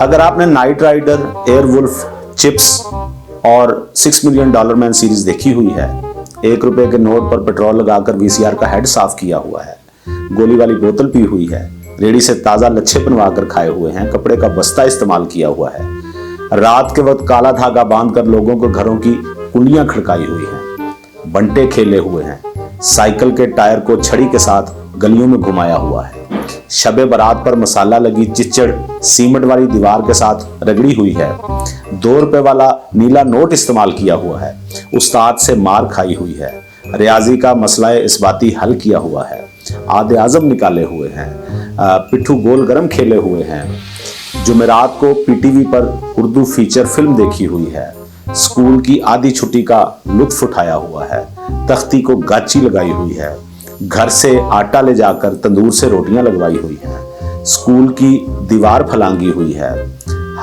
अगर आपने night rider, एयरवुल्फ, chips और $6 मिलियन मैन सीरीज देखी हुई है, ₹1 के नोट पर पेट्रोल लगाकर वीसीआर का हेड साफ किया हुआ है, गोली वाली बोतल पी हुई है, रेडी से ताजा लच्छे बनवा कर खाए हुए हैं, कपड़े का बस्ता इस्तेमाल किया हुआ है, रात के वक्त काला धागा बांधकर लोगों को घरों की कुंडियां खड़काई हुई हैं, बंटे खेले हुए हैं, साइकिल के टायर को छड़ी के साथ गलियों में घुमाया हुआ है, शबे बारात पर मसाला लगी चिच्चड़ सीमेंट वाली दीवार के साथ रगड़ी हुई है, ₹2 वाला नीला नोट इस्तेमाल किया हुआ है, उस्ताद से मार खाई हुई है, रियाजी का मसला इस्बाती हल किया हुआ है, आदे आजम निकाले हुए हैं, पिट्ठू गोल गरम खेले हुए हैं, जुमेरात को पीटीवी पर उर्दू फीचर फिल्म देखी हुई है, स्कूल की आधी छुट्टी का लुत्फ उठाया हुआ है, तख्ती को गाची लगाई हुई है, घर से आटा ले जाकर तंदूर से रोटियां लगवाई हुई हैं, स्कूल की दीवार फलांगी हुई है,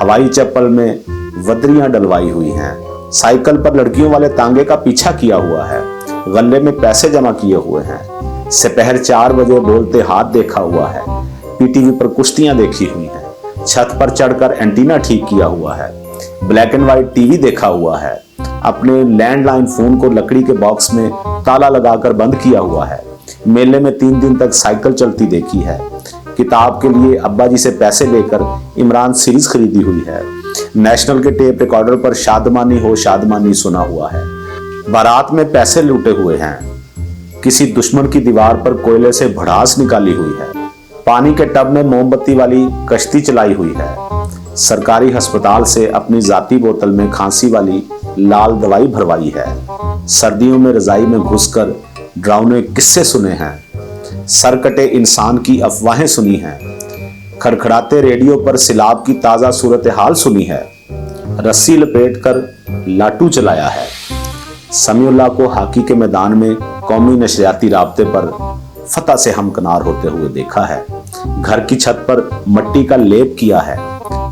हवाई चप्पल में वदरियां डलवाई हुई हैं, साइकिल पर लड़कियों वाले तांगे का पीछा किया हुआ है, गले में पैसे जमा किए हुए हैं, दोपहर 4 बजे बोलते हाथ देखा हुआ है, पीटीवी पर कुश्तियां देखी हुई हैं, छत पर चढ़कर एंटीना ठीक किया हुआ है, ब्लैक एंड व्हाइट टीवी देखा हुआ है, अपने लैंडलाइन फोन को लकड़ी के बॉक्स में ताला लगाकर बंद किया हुआ है, मेले में 3 दिन तक साइकिल चलती देखी है, किताब के लिए अब्बा जी से पैसे लेकर इमरान सीरीज खरीदी हुई है, नेशनल के टेप रिकॉर्डर पर शादमानी हो शादमानी सुना हुआ है, बारात में पैसे लूटे हुए हैं, किसी दुश्मन की दीवार पर कोयले से भड़ास निकाली हुई है, पानी के टब में मोमबत्ती वाली कश्ती चलाई हुई है, सरकारी अस्पताल से अपनी जाती बोतल में खांसी वाली लाल दवाई भरवाई है, सर्दियों में रजाई में घुसकर डरावने किस्से सुने हैं, सरकटे इंसान की अफवाहें सुनी हैं, खड़खड़ाते रेडियो पर सिलाब की ताजा सूरत हाल सुनी है, रस्सी लपेटकर लाटू चलाया है, समीउल्लाह को हॉकी के मैदान में कौमी नशरियाती राब्ते पर फतह से हमकनार होते हुए देखा है, घर की छत पर मट्टी का लेप किया है,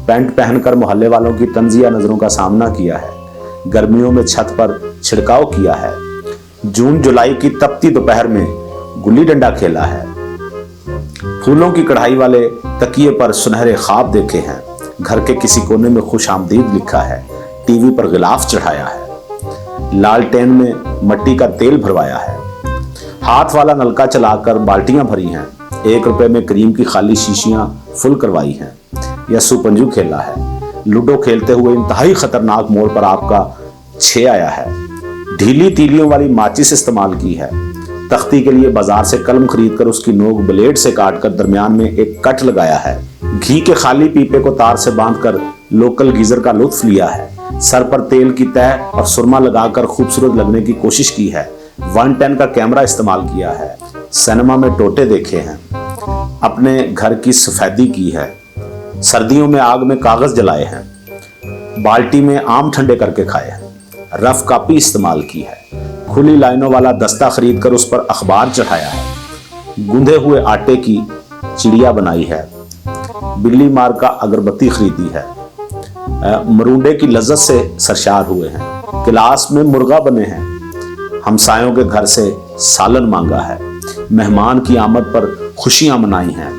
पैंट पहनकर मोहल्ले वालों की तंजिया नजरों का सामना किया है, गर्मियों में छत पर छिड़काव किया है, जून जुलाई की तपती दोपहर में गुल्ली डंडा खेला है, फूलों की कढ़ाई वाले तकिए पर सुनहरे ख्वाब देखे हैं, घर के किसी कोने में खुश आमदीद लिखा है, टीवी पर गिलाफ चढ़ाया है, लालटेन में मट्टी का तेल भरवाया है, हाथ वाला नलका चलाकर बाल्टियां भरी हैं, ₹1 में क्रीम की खाली शीशियां फुल करवाई हैं, या सुपंजू खेला है, लूडो खेलते हुए इंतहाई खतरनाक मोड़ पर आपका 6 आया है, ढीली तीलियों वाली माचिस इस्तेमाल की है, तख्ती के लिए बाजार से कलम खरीदकर उसकी नोक ब्लेड से काटकर दरमियान में एक कट लगाया है, घी के खाली पीपे को तार से बांधकर लोकल गीजर का लुत्फ लिया है, सर पर तेल की तह और सुरमा लगाकर खूबसूरत लगने की कोशिश की है, 110 का कैमरा इस्तेमाल किया है, सिनेमा में टोटे देखे हैं, अपने घर की सफेदी की है, सर्दियों में आग में कागज जलाए हैं, बाल्टी में आम ठंडे करके खाए हैं, रफ कापी इस्तेमाल की है, खुली लाइनों वाला दस्ता खरीदकर उस पर अखबार चढ़ाया है, गूंधे हुए आटे की चिड़िया बनाई है, बिल्ली मार का अगरबत्ती खरीदी है, मरूंडे की लज्जत से सरशार हुए हैं, गिलास में मुर्गा बने हैं, हमसायों के घर से सालन मांगा है, मेहमान की आमद पर खुशियां मनाई हैं,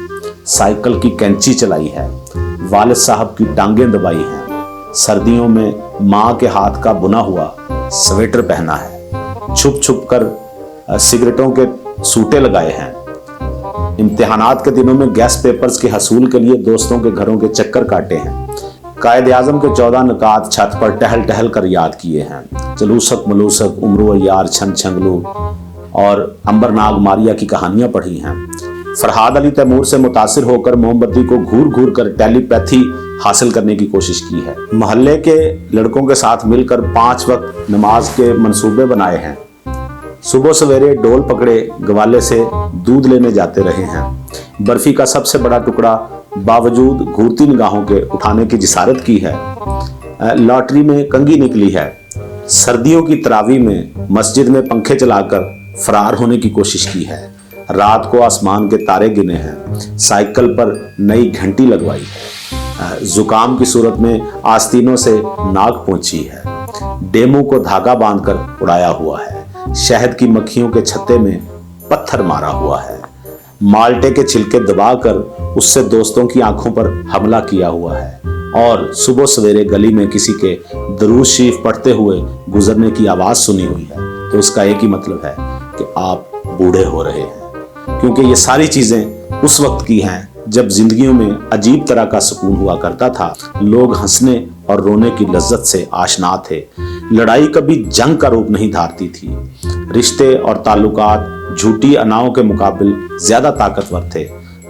साइकिल की कैंची चलाई है, वालिद साहब की टांगें दबाई हैं, सर्दियों में माँ के हाथ का बुना हुआ स्वेटर पहना है, छुप छुप कर सिगरेटों के सूटे लगाए हैं, इम्तिहानात के दिनों में गैस पेपर्स के हसूल के लिए दोस्तों के घरों के चक्कर काटे हैं, कायद आजम के 14 नकात छत पर टहल टहल कर याद किए हैं, जलूसक मलूसक उम्र यार छन छंगलू और अंबरनाग मारिया की कहानियां पढ़ी हैं, फरहाद अली तैमूर से मुतासिर होकर मोमबत्ती को घूर घूर कर टेलीपैथी हासिल करने की कोशिश की है, मोहल्ले के लड़कों के साथ मिलकर 5 वक्त नमाज के मंसूबे बनाए हैं, सुबह सवेरे डोल पकड़े गवाले से दूध लेने जाते रहे हैं, बर्फी का सबसे बड़ा टुकड़ा बावजूद घूरती निगाहों के उठाने की जिसारत की है, लॉटरी में कंगी निकली है, सर्दियों की तरावी में मस्जिद में पंखे चलाकर फरार होने की कोशिश की है, रात को आसमान के तारे गिने हैं, साइकिल पर नई घंटी लगवाई है, जुकाम की सूरत में आस्तीनों से नाक पहुंची है, डेमू को धागा बांधकर उड़ाया हुआ है, शहद की मक्खियों के छत्ते में पत्थर मारा हुआ है, माल्टे के छिलके दबाकर उससे दोस्तों की आंखों पर हमला किया हुआ है और सुबह सवेरे गली में किसी के दरूद शरीफ पढ़ते हुए गुजरने की आवाज़ सुनी हुई है, तो इसका एक ही मतलब है कि आप बूढ़े हो रहे हैं। क्योंकि ये सारी चीज़ें उस वक्त की हैं जब जिंदगियों में अजीब तरह का सुकून हुआ करता था। लोग हंसने और रोने की लज्जत से आशना थे। लड़ाई कभी जंग का रूप नहीं धारती थी। रिश्ते और ताल्लुकात झूठी अनाओं के मुकाबिल ज्यादा ताकतवर थे।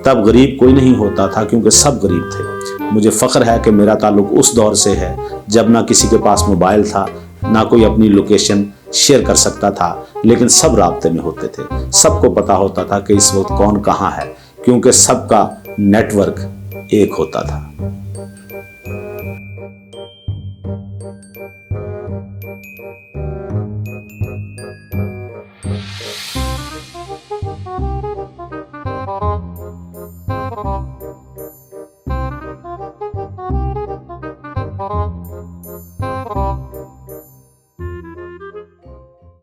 तब गरीब कोई नहीं होता था क्योंकि सब गरीब थे। मुझे फख्र है कि मेरा ताल्लुक उस दौर से है जब ना किसी के पास मोबाइल था, ना कोई अपनी लोकेशन शेयर कर सकता था, लेकिन सब राब्ते में होते थे। सबको पता होता था कि इस वक्त कौन कहाँ है, क्योंकि सबका नेटवर्क एक होता था। Thank you.